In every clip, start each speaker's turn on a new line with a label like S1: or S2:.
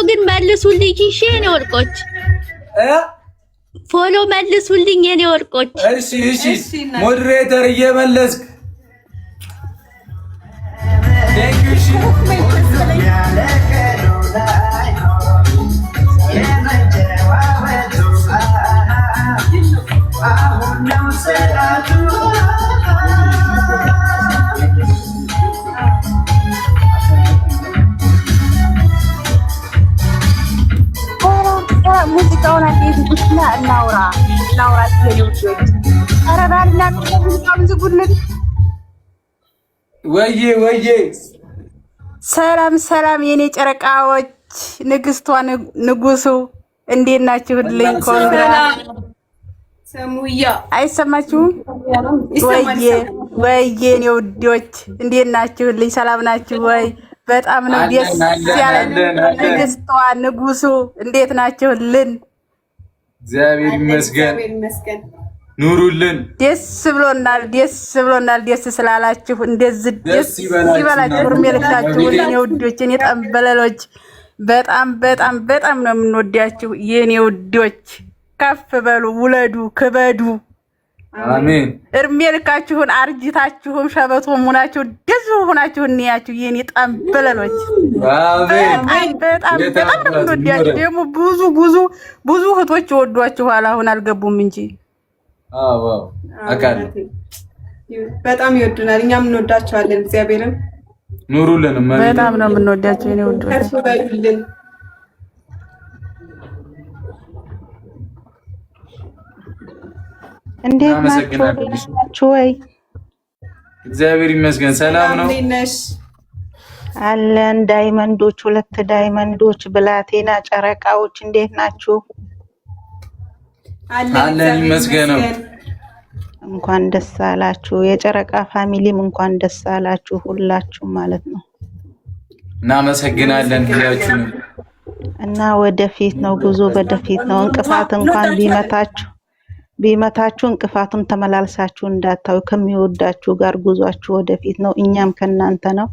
S1: ግን መልሱልኝ እሺ የኔ ወርቆች ፎሎ መልሱልኝ የኔ ወርቆች
S2: እሺ ሞዴሬተር እየመለስክ
S3: ሙዚቃውን አዲስና እናውራ ስለዩት አረባልና ሙዚቃውን ዝጉልን።
S2: ወዬ
S3: ሰላም የኔ ጨረቃዎች፣ ንግስቷ ንጉሱ እንዴት ናችሁልኝ? ኮንግራ
S4: ሰሙያ
S3: አይሰማችሁም? ወዬ የኔ ውዶች እንዴት ናችሁልኝ? ሰላም ናችሁ ወይ? በጣም ነው ደስ ያለኝ። ንግስቷ ንጉሱ እንዴት ናችሁልን?
S2: እግዚአብሔር ይመስገን ኑሩልን።
S3: ደስ ብሎናል። ደስ ስላላችሁ እንደዚህ ደስ ይበላችሁ። እርሜልካችሁ የኔ ውዶች፣ የኔ ጠንበለሎች በጣም ነው የምንወዳችሁ የኔ ውዶች። ከፍ በሉ፣ ውለዱ፣ ክበዱ።
S2: አሜን።
S3: እርሜልካችሁን አርጅታችሁም ሸበቶም ሆናችሁ ደስ ሆናችሁ እንያችሁ የኔ ጠንበለሎች።
S2: አሜን።
S3: በጣም ነው የምንወዳችሁ። ደግሞ ብዙ እህቶች ይወዷችኋል። አሁን አልገቡም እንጂ
S2: አዎ አቃለ
S4: በጣም ይወዱናል። እኛም እንወዳቸዋለን። እግዚአብሔርን
S2: ኑሩልን።
S3: በጣም ነው የምንወዳቸው የኔ ውዶች።
S4: ከፍ በሉልን።
S3: እንዴት ናችሁ ወይ?
S2: እግዚአብሔር ይመስገን ሰላም ነው
S3: አለን። ዳይመንዶች፣ 2 ዳይመንዶች፣ ብላቴና ጨረቃዎች እንዴት ናችሁ?
S2: አለን ይመስገን ነው።
S3: እንኳን ደስ አላችሁ። የጨረቃ ፋሚሊም እንኳን ደስ አላችሁ ሁላችሁ ማለት ነው።
S2: እናመሰግናለን ሁላችሁም።
S3: እና ወደፊት ነው ጉዞ፣ ወደፊት ነው። እንቅፋት እንኳን ቢመታችሁ እንቅፋቱን ተመላልሳችሁ እንዳታዩ። ከሚወዳችሁ ጋር ጉዟችሁ ወደፊት ነው። እኛም ከናንተ ነው።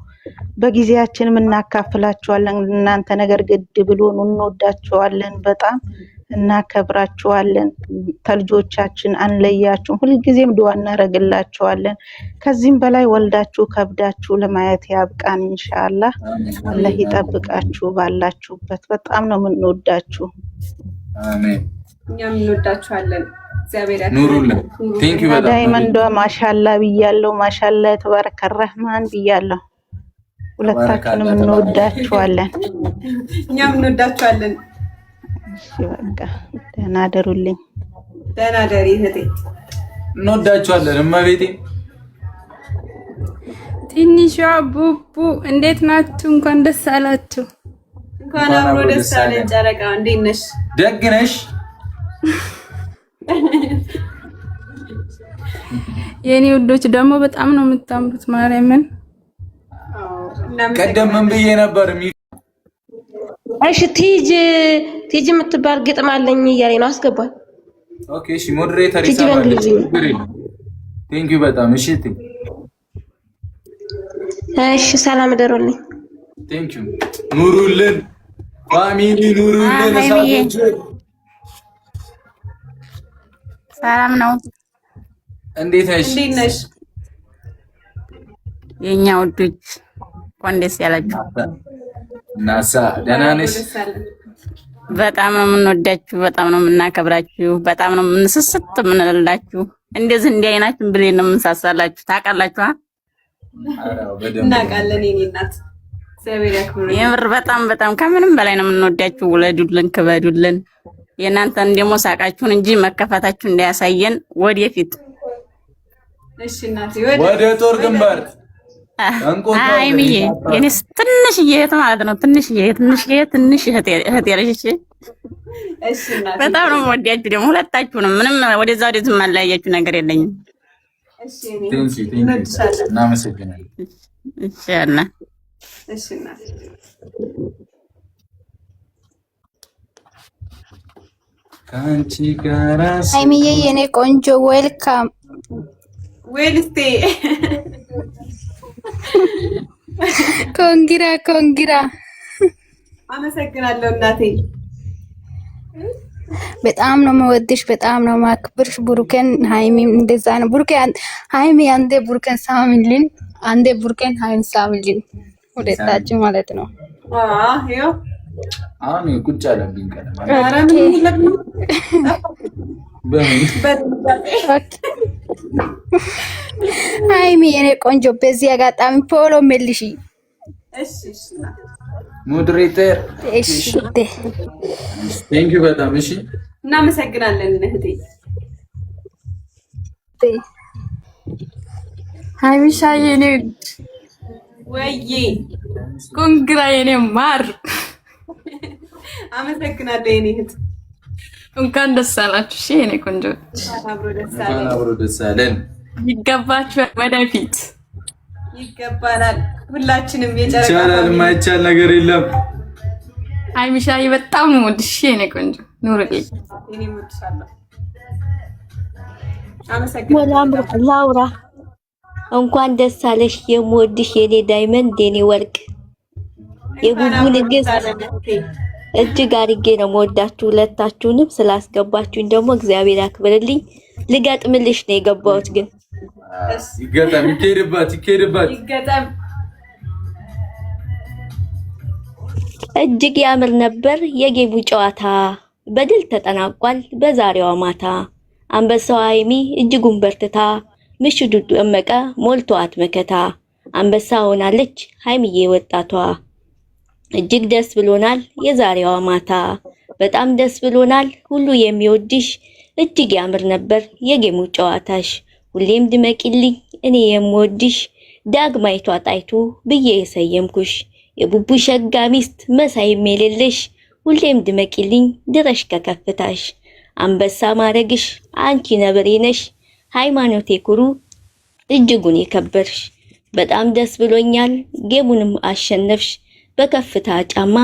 S3: በጊዜያችንም እናካፍላችኋለን። እናንተ ነገር ግድ ብሎን እንወዳችኋለን፣ በጣም እናከብራችኋለን። ተልጆቻችን አንለያችሁም። ሁልጊዜም ዱዓ እናረግላችኋለን። ከዚህም በላይ ወልዳችሁ ከብዳችሁ ለማየት ያብቃን ኢንሻአላህ። አላህ ይጠብቃችሁ ባላችሁበት። በጣም ነው የምንወዳችሁ።
S2: አሜን።
S4: እኛም እንወዳችኋለን። እግዚአብሔር
S2: ኑሩልን። ቴንክ ዩ በጣም
S3: ዳይመንዷ ማሻአላ ብያለሁ። ማሻአላ ተባረከ ረህማን ብያለሁ። ሁለታችንም እንወዳችኋለን።
S4: እኛም እንወዳችኋለን።
S3: እሺ በቃ ደህና ደሩልኝ።
S4: ደህና ደሪ እህቴ።
S2: እንወዳችኋለን። እመቤቴ
S5: ትንሿ ቡቡ እንዴት ናችሁ? እንኳን ደስ አላችሁ።
S4: እንኳን አብሮ ደስ አለን። ጨረቃ እንዴት ነሽ?
S2: ደግ ነሽ?
S5: የኔ ውዶች ደግሞ በጣም ነው የምታምሩት። ማርያምን
S2: ቀደም ምን ብዬ ነበር?
S6: እሺ ቲጂ የምትባል ግጥም አለኝ እያለኝ ነው። አስገባል።
S2: ኦኬ እሺ ሞዴሬተር ይሰማል። ቴንክ ዩ በጣም እሺ።
S6: እሺ ሰላም ደሮልኝ።
S2: ቴንክ ዩ ኑሩልን። ፋሚሊ ኑሩልን። ሳቦች
S3: ሰላም ነው።
S2: እንዴት ነሽ?
S3: የኛ ውዶች እንኳን ደስ ያላችሁ።
S2: ናሳ ደህና ነሽ?
S3: በጣም ነው የምንወዳችሁ፣ በጣም ነው የምናከብራችሁ፣ በጣም ነው የምንስስት የምንላችሁ። እንደዚህ እንዲህ አይናችን ብሌን ነው የምንሳሳላችሁ። ታውቃላችሁ?
S4: እናውቃለን። የኔ እናት እግዚአብሔር ያክብርልኝ።
S3: የምር በጣም ከምንም በላይ ነው የምንወዳችሁ። ውለዱልን፣ ክበዱልን። የእናንተን ደግሞ ሳቃችሁን እንጂ መከፋታችሁ እንዳያሳየን ወደፊት።
S4: እሺ እናቴ
S2: ወደ ጦር ግንባር
S3: አይምዬ የኔስ ትንሽዬ እህት ማለት ነው። ትንሽ እህት ያለሽ።
S4: እሺ እናቴ
S3: በጣም ነው የምወዳችሁ ደግሞ ሁለታችሁንም። ምንም ወደዛ ወደዚህ የማለያያችሁ ነገር የለኝም።
S4: እሺ እኔ
S2: እናመሰግናለን።
S3: ኢንሻአላህ።
S4: እሺ እናቴ
S2: ካንቺ ጋር
S1: አይምዬ የኔ ቆንጆ ዌልካም
S4: ዌልስቴ
S1: ኮንግራ
S4: አመሰግናለሁ እናቴ።
S1: በጣም ነው የምወድሽ፣ በጣም ነው ማክብርሽ። ቡሩኬን ሃይሚ እንደዛ ነው። ቡሩኬ ሃይሚ አንዴ ቡሩኬን ሳምልን፣ አንዴ ቡሩኬን ሃይሚ ሳምልን፣ ሁለታችን ማለት ነው።
S4: ይኸው
S2: አሁን ቁጭ አለብኝ ቀለም
S1: ሃይሚ የኔ ቆንጆ በዚህ አጋጣሚ ፎሎ መልሺ።
S4: እሺ
S2: ሞዴሬተር
S1: እሺ
S2: ቴንክ ዩ በጣም እሺ፣
S4: እናመሰግናለን እህቴ።
S5: ሃይሚሻ የኔ
S4: ወይዬ
S5: ኮንግራ የኔ ማር
S4: አመሰግናለሁ የኔ እህት።
S5: እንኳን ደስ አላችሁ። እሺ የኔ ቆንጆች
S2: አብሮ ደስ አለን።
S5: ይገባችኋል። ወደፊት
S4: ይገባናል። ሁላችንም የጨረቃ
S2: ይቻላል፣ የማይቻል ነገር የለም።
S5: ሃይሚሻዬ በጣም ነው የምወድሽ የኔ ቆንጆ። ኑርልኝ።
S4: እኔ እወድሻለሁ። አመሰግናለሁ
S7: ላውራ። እንኳን ደስ አለሽ የምወድሽ የኔ ዳይመንድ የኔ ወርቅ የቡቡ ንግስት። እጅግ አድርጌ ነው የምወዳችሁ ሁለታችሁንም። ስላስገባችሁኝ ደግሞ እግዚአብሔር ያክብርልኝ። ልገጥምልሽ ነው የገባሁት ግን
S2: ይገጠም ይኬድባት
S4: ይገጠም።
S7: እጅግ ያምር ነበር የጌሙ ጨዋታ፣ በድል ተጠናቋል በዛሬዋ ማታ። አንበሳዋ ሃይሚ እጅጉን በርትታ፣ ምሽቱ ደመቀ ሞልቷት መከታ። አንበሳ ሆናለች ሃይሚዬ ወጣቷ። እጅግ ደስ ብሎናል የዛሬዋ ማታ፣ በጣም ደስ ብሎናል ሁሉ የሚወድሽ። እጅግ ያምር ነበር የጌሙ ጨዋታሽ፣ ሁሌም ድመቂልኝ እኔ የምወድሽ። ዳግማይቷ ጣይቱ ብዬ የሰየምኩሽ፣ የቡቡ ሸጋ ሚስት መሳይም የሌለሽ። ሁሌም ድመቂልኝ ድረሽ ከከፍታሽ፣ አንበሳ ማረግሽ አንቺ ነብሬ ነሽ። ሃይማኖቴ ኩሩ እጅጉን የከበርሽ፣ በጣም ደስ ብሎኛል ጌሙንም አሸነፍሽ። በከፍታ ጫማ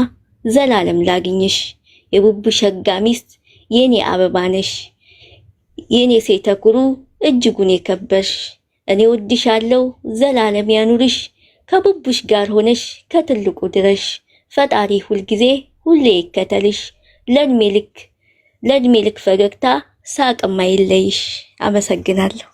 S7: ዘላለም ላግኝሽ፣ የቡቡ ሸጋ ሚስት የኔ አበባ ነሽ። የኔ ሴተ ኩሩ እጅጉን የከበርሽ፣ እኔ ወድሻለሁ ዘላለም ያኑርሽ። ከቡቡሽ ጋር ሆነሽ ከትልቁ ድረሽ፣ ፈጣሪ ሁልጊዜ ሁሌ ይከተልሽ። ለእድሜ ልክ ፈገግታ ሳቅማ ይለይሽ። አመሰግናለሁ።